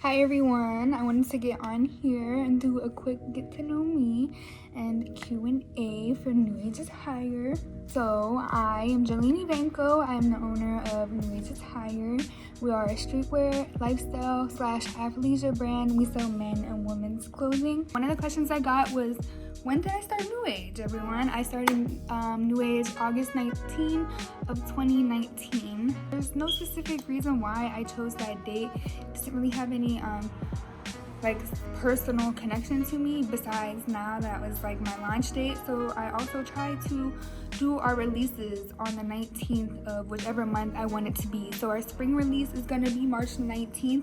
Hi everyone, I wanted to get on here and do a quick get to know me and Q&A for New Age Attire. So I am Jolene Vanko. I am the owner of New Age Attire. We are a streetwear, lifestyle / athleisure brand. We sell men and women's clothing. One of the questions I got was, when did I start New Age, everyone? I started New Age August 19 of 2019. There's no specific reason why I chose that date. It doesn't really have any personal connection to me besides now that was like my launch date. So I also try to do our releases on the 19th of whichever month I want it to be. So our spring release is going to be March 19th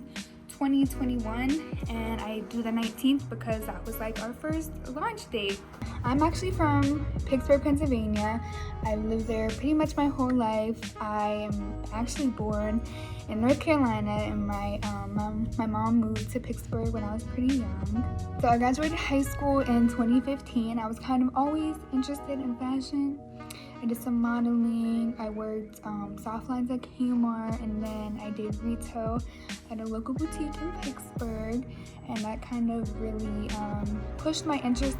2021, and I do the 19th because that was like our first launch date. I'm actually from Pittsburgh, Pennsylvania. I've lived there pretty much my whole life. I am actually born in North Carolina, and my mom moved to Pittsburgh when I was pretty young. So I graduated high school in 2015. I was kind of always interested in fashion. I did some modeling, I worked soft lines at Kmart, and then I did retail at a local boutique in Pittsburgh, and that kind of really pushed my interest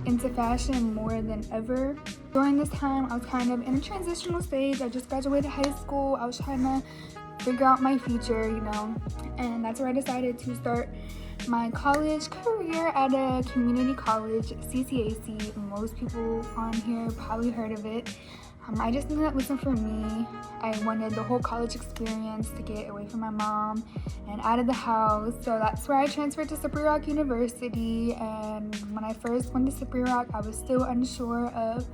into fashion more than ever. During this time, I was kind of in a transitional stage. I just graduated high school. I was trying to figure out my future, and that's where I decided to start my college career at a community college, CCAC. Most people on here probably heard of it. I just knew that wasn't for me. I wanted the whole college experience to get away from my mom and out of the house. So that's where I transferred to Slippery Rock University. And when I first went to Slippery Rock, I was still unsure of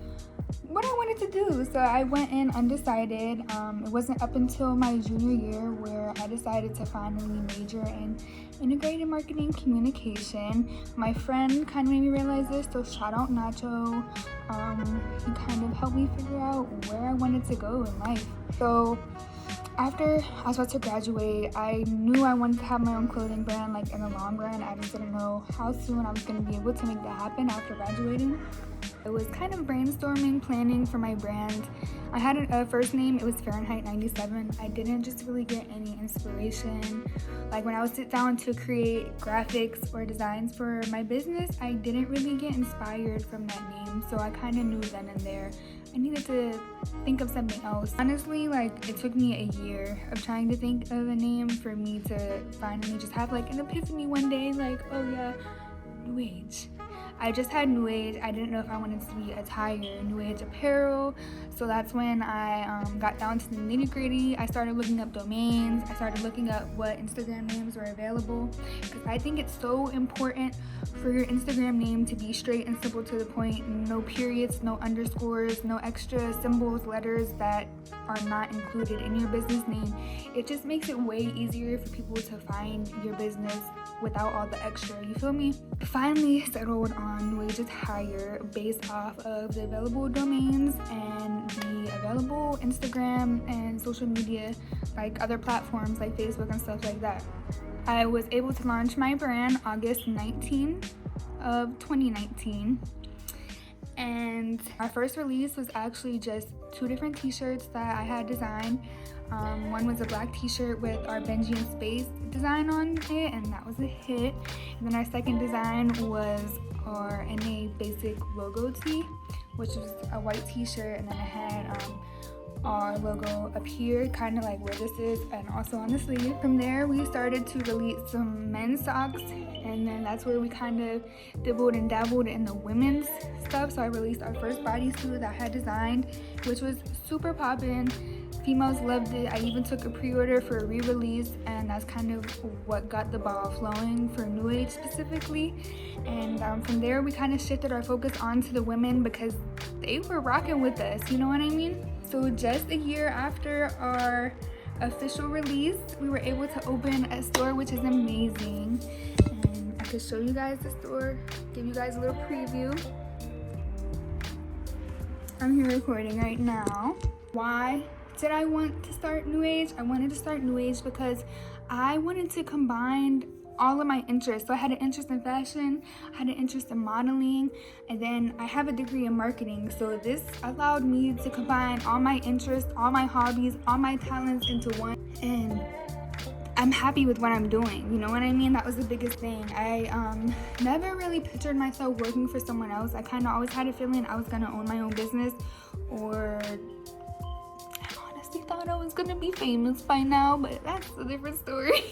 what I wanted to do. So I went in undecided. It wasn't up until my junior year where I decided to finally major in integrated marketing communication. My friend kind of made me realize this, so shout out Nacho. He kind of helped me figure out where I wanted to go in life. So after I was about to graduate, I knew I wanted to have my own clothing brand, like in the long run. I just didn't know how soon I was going to be able to make that happen after graduating. It was kind of brainstorming, planning for my brand. I had a first name, it was Fahrenheit 97. I didn't just really get any inspiration. Like when I would sit down to create graphics or designs for my business, I didn't really get inspired from that name. So I kind of knew then and there I needed to think of something else. Honestly, it took me a year of trying to think of a name for me to finally just have an epiphany one day, oh yeah, New Age. I just had New Age. I didn't know if I wanted to be attire, New Age apparel. So that's when I got down to the nitty gritty. I started looking up domains. I started looking up what Instagram names were available, because I think it's so important for your Instagram name to be straight and simple to the point. No periods, no underscores, no extra symbols, letters that are not included in your business name. It just makes it way easier for people to find your business without all the extra, you feel me? Finally settled on New Age Attire based off of the available domains and the available Instagram and social media, other platforms like Facebook and stuff like that. I was able to launch my brand August 19 of 2019. And our first release was actually just 2 different t-shirts that I had designed. One was a black t-shirt with our Benji in Space design on it, and that was a hit. And then our second design was our NA Basic logo tee, which was a white t-shirt, and then it had our logo up here, kind of like where this is, and also on the sleeve. From there, we started to release some men's socks, and then that's where we kind of dibbled and dabbled in the women's stuff. So I released our first bodysuit that I had designed, which was super poppin'. Females loved it. I even took a pre-order for a re-release, and that's kind of what got the ball flowing for New Age specifically. And from there, we kind of shifted our focus onto the women because they were rocking with us, you know what I mean? So just a year after our official release, we were able to open a store, which is amazing. And I could show you guys the store, give you guys a little preview. I'm here recording right now. Why did I want to start New Age? I wanted to start New Age because I wanted to combine all of my interests. So I had an interest in fashion, I had an interest in modeling, and then I have a degree in marketing. So this allowed me to combine all my interests, all my hobbies, all my talents into one. And I I'm happy with what I'm doing. You know what I mean? That was the biggest thing. I never really pictured myself working for someone else. I kind of always had a feeling I was going to own my own business, or I honestly thought I was going to be famous by now, but that's a different story.